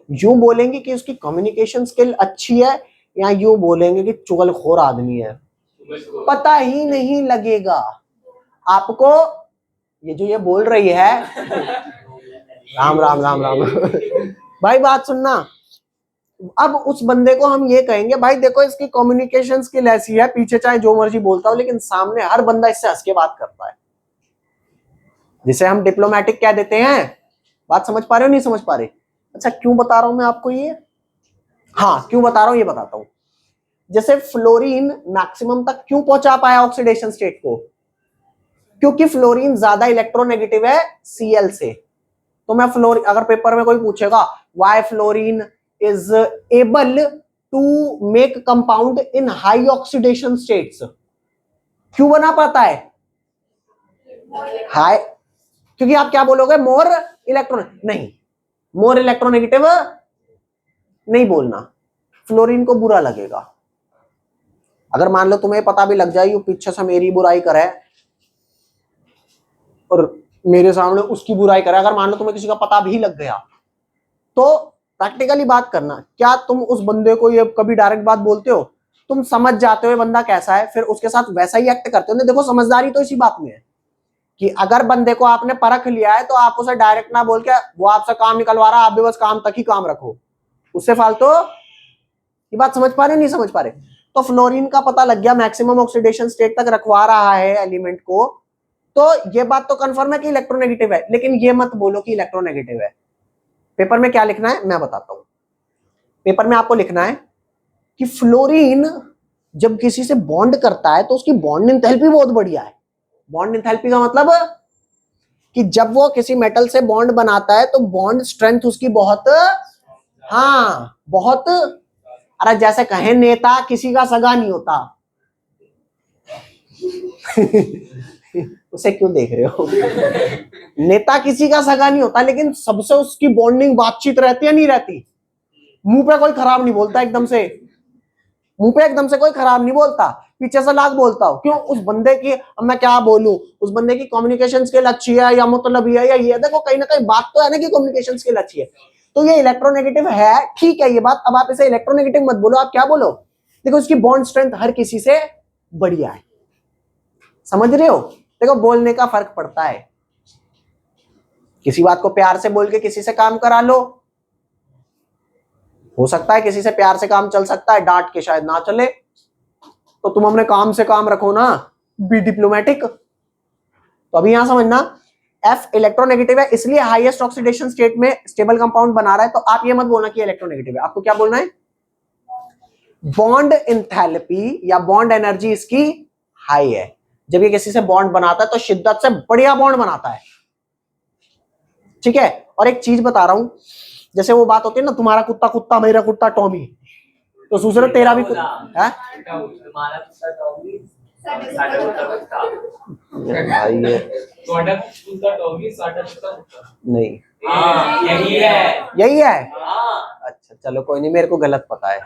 यूं बोलेंगे कि उसकी कम्युनिकेशन स्किल अच्छी है, या यूं बोलेंगे कि चुगलखोर आदमी है? पता ही नहीं लगेगा आपको। ये जो ये बोल रही है, राम राम राम राम भाई बात सुनना। अब उस बंदे को हम ये कहेंगे, भाई देखो इसकी कम्युनिकेशन स्किल ऐसी है, पीछे चाहे जो मर्जी बोलता हो लेकिन सामने हर बंदा इससे हंस के बात करता है, जिसे हम डिप्लोमेटिक कह देते हैं। बात समझ पा रहे हो नहीं समझ पा रहे? अच्छा, क्यों बता रहा हूं मैं आपको ये? हाँ, क्यों बता रहा हूं ये बताता हूं। जैसे फ्लोरीन मैक्सिमम तक क्यों पहुंचा पाया ऑक्सीडेशन स्टेट को? क्योंकि फ्लोरीन ज्यादा इलेक्ट्रोनेगेटिव है Cl से। तो मैं फ्लोरीन, अगर पेपर में कोई पूछेगा why fluorine is able to make compound in high oxidation states, क्यों बना पाता है हाई? क्योंकि आप क्या बोलोगे, मोर इलेक्ट्रॉन, नहीं, मोर इलेक्ट्रोनेगेटिव नहीं बोलना, फ्लोरीन को बुरा लगेगा। अगर मान लो तुम्हें पता भी लग जाए ये पीछे से मेरी बुराई करे और मेरे सामने उसकी बुराई करे, अगर मान लो तुम्हें किसी का पता भी लग गया, तो प्रैक्टिकली बात करना, क्या तुम उस बंदे को ये कभी डायरेक्ट बात बोलते हो? तुम समझ जाते हो बंदा कैसा है, फिर उसके साथ वैसा ही एक्ट करते हो। देखो समझदारी तो इसी बात में है कि अगर बंदे को आपने परख लिया है तो आप उसे डायरेक्ट ना बोल के, वो आपसे काम निकलवा रहा, आप भी बस काम तक ही काम रखो, उससे फालतू। ये बात समझ पा रहे नहीं समझ पा रहे? तो फ्लोरीन का पता लग गया मैक्सिमम ऑक्सीडेशन स्टेट तक रखवा रहा है एलिमेंट को, तो ये बात तो कंफर्म है कि इलेक्ट्रोनेगेटिव है। लेकिन ये मत बोलो कि इलेक्ट्रोनेगेटिव है। पेपर में क्या लिखना है मैं बताता हूं। पेपर में आपको लिखना है कि फ्लोरीन जब किसी से बॉन्ड करता है तो उसकी बॉन्ड एंथैल्पी बहुत बढ़िया है। बॉन्ड एंथैल्पी का मतलब कि जब वो किसी मेटल से बॉन्ड बनाता है तो बॉन्ड स्ट्रेंथ उसकी बहुत, हाँ बहुत, अरे जैसे कहें नेता किसी का सगा नहीं होता उसे क्यों देख रहे हो? नेता किसी का सगा नहीं होता, लेकिन सबसे उसकी बॉन्डिंग बातचीत रहती है नहीं रहती। मुंह पे कोई खराब नहीं बोलता एकदम से, मुंह पे एकदम से कोई खराब नहीं बोलता, पीछे से लाख बोलता हो। क्यों? उस बंदे की, अब मैं क्या बोलूं, उस बंदे की कम्युनिकेशन स्किल अच्छी है या मतलब या ये, देखो कहीं ना कहीं बात तो है ना कि कम्युनिकेशन स्किल अच्छी है, तो ये इलेक्ट्रोनेगेटिव है, ठीक है ये बात। अब आप इसे इलेक्ट्रोनेगेटिव मत बोलो, आप क्या बोलो, देखो इसकी बॉन्ड स्ट्रेंथ हर किसी से बढ़िया है। समझ रहे हो? देखो बोलने का फर्क पड़ता है। किसी बात को प्यार से बोल के किसी से काम करा लो, हो सकता है किसी से प्यार से काम चल सकता है, डांट के शायद ना चले। तो तुम अपने काम से काम रखो ना, बी डिप्लोमेटिक। तो अभी यहां समझना, F इलेक्ट्रोनेगेटिव है, इसलिए हाईएस्ट ऑक्सीडेशन स्टेट में स्टेबल कंपाउंड बना रहा है। तो आप ये मत बोलना कि इलेक्ट्रोनेगेटिव है, आपको क्या बोलना है, बॉन्ड एंथैल्पी या बॉन्ड एनर्जी इसकी हाई है। जब ये किसी से बॉन्ड बनाता है तो शिद्दत से बढ़िया बॉन्ड बनाता है, ठीक है। और एक चीज बता रहा हूं, जैसे वो बात होती है ना, तुम्हारा कुत्ता कुत्ता मेरा कुत्ता टॉमी, तो दूसरा तेरा भी कुत्ता है भाई, ये नहीं, यही है। अच्छा चलो कोई नहीं, मेरे को गलत पता है।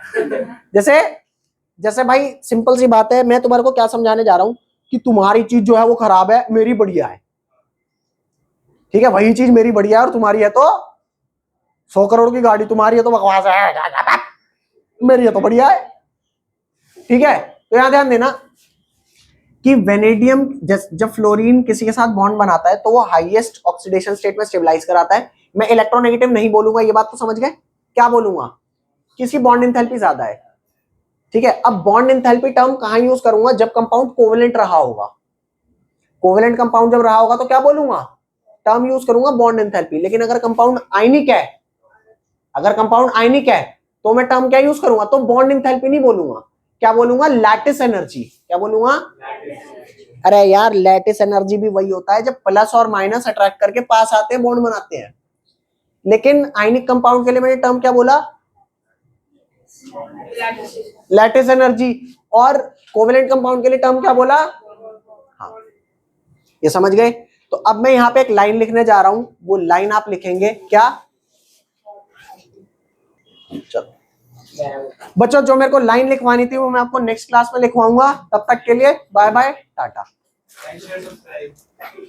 जैसे जैसे भाई सिंपल सी बात है, मैं तुम्हारे को क्या समझाने जा रहा हूं कि तुम्हारी चीज जो है वो खराब है, मेरी बढ़िया है, ठीक है। वही चीज मेरी बढ़िया है और तुम्हारी है तो 100 करोड़ की गाड़ी तुम्हारी है तो बकवास है, मेरी है तो बढ़िया है, ठीक है। तो यहां ध्यान देना कि वेनेडियम जब फ्लोरीन किसी के साथ बॉन्ड बनाता है तो वो हाईएस्ट ऑक्सीडेशन स्टेट में स्टेबलाइज कराता है। मैं इलेक्ट्रोनेगेटिव नहीं बोलूंगा, ये बात तो समझ गए। क्या बोलूंगा, किसी बॉन्ड एंथैल्पी ज्यादा है, ठीक है। अब बॉन्ड एंथैल्पी टर्म कहां यूज करूंगा, जब कंपाउंड कोवेलेंट रहा होगा। कोवेलेंट कंपाउंड जब रहा होगा तो क्या बोलूंगा, टर्म यूज करूंगा बॉन्ड एंथैल्पी। लेकिन अगर कंपाउंड आयनिक है, अगर कंपाउंड आयनिक है तो मैं टर्म क्या यूज करूंगा, तो बॉन्ड एंथैल्पी नहीं बोलूंगा, क्या बोलूंगा, लैटिस एनर्जी। क्या बोलूंगा, अरे यार लैटिस एनर्जी भी वही होता है जब प्लस और माइनस अट्रैक्ट करके पास आते हैं, बॉन्ड बनाते हैं। लेकिन आयनिक कंपाउंड के लिए मैंने टर्म क्या बोला, लैटिस एनर्जी। और कोवेलेंट कंपाउंड के लिए टर्म क्या बोला, हाँ ये समझ गए। तो अब मैं यहाँ पे एक लाइन लिखने जा रहा हूं, वो लाइन आप लिखेंगे क्या? चलो बच्चों, जो मेरे को लाइन लिखवानी थी वो मैं आपको नेक्स्ट क्लास में लिखवाऊंगा। तब तक के लिए बाय बाय, टाटा।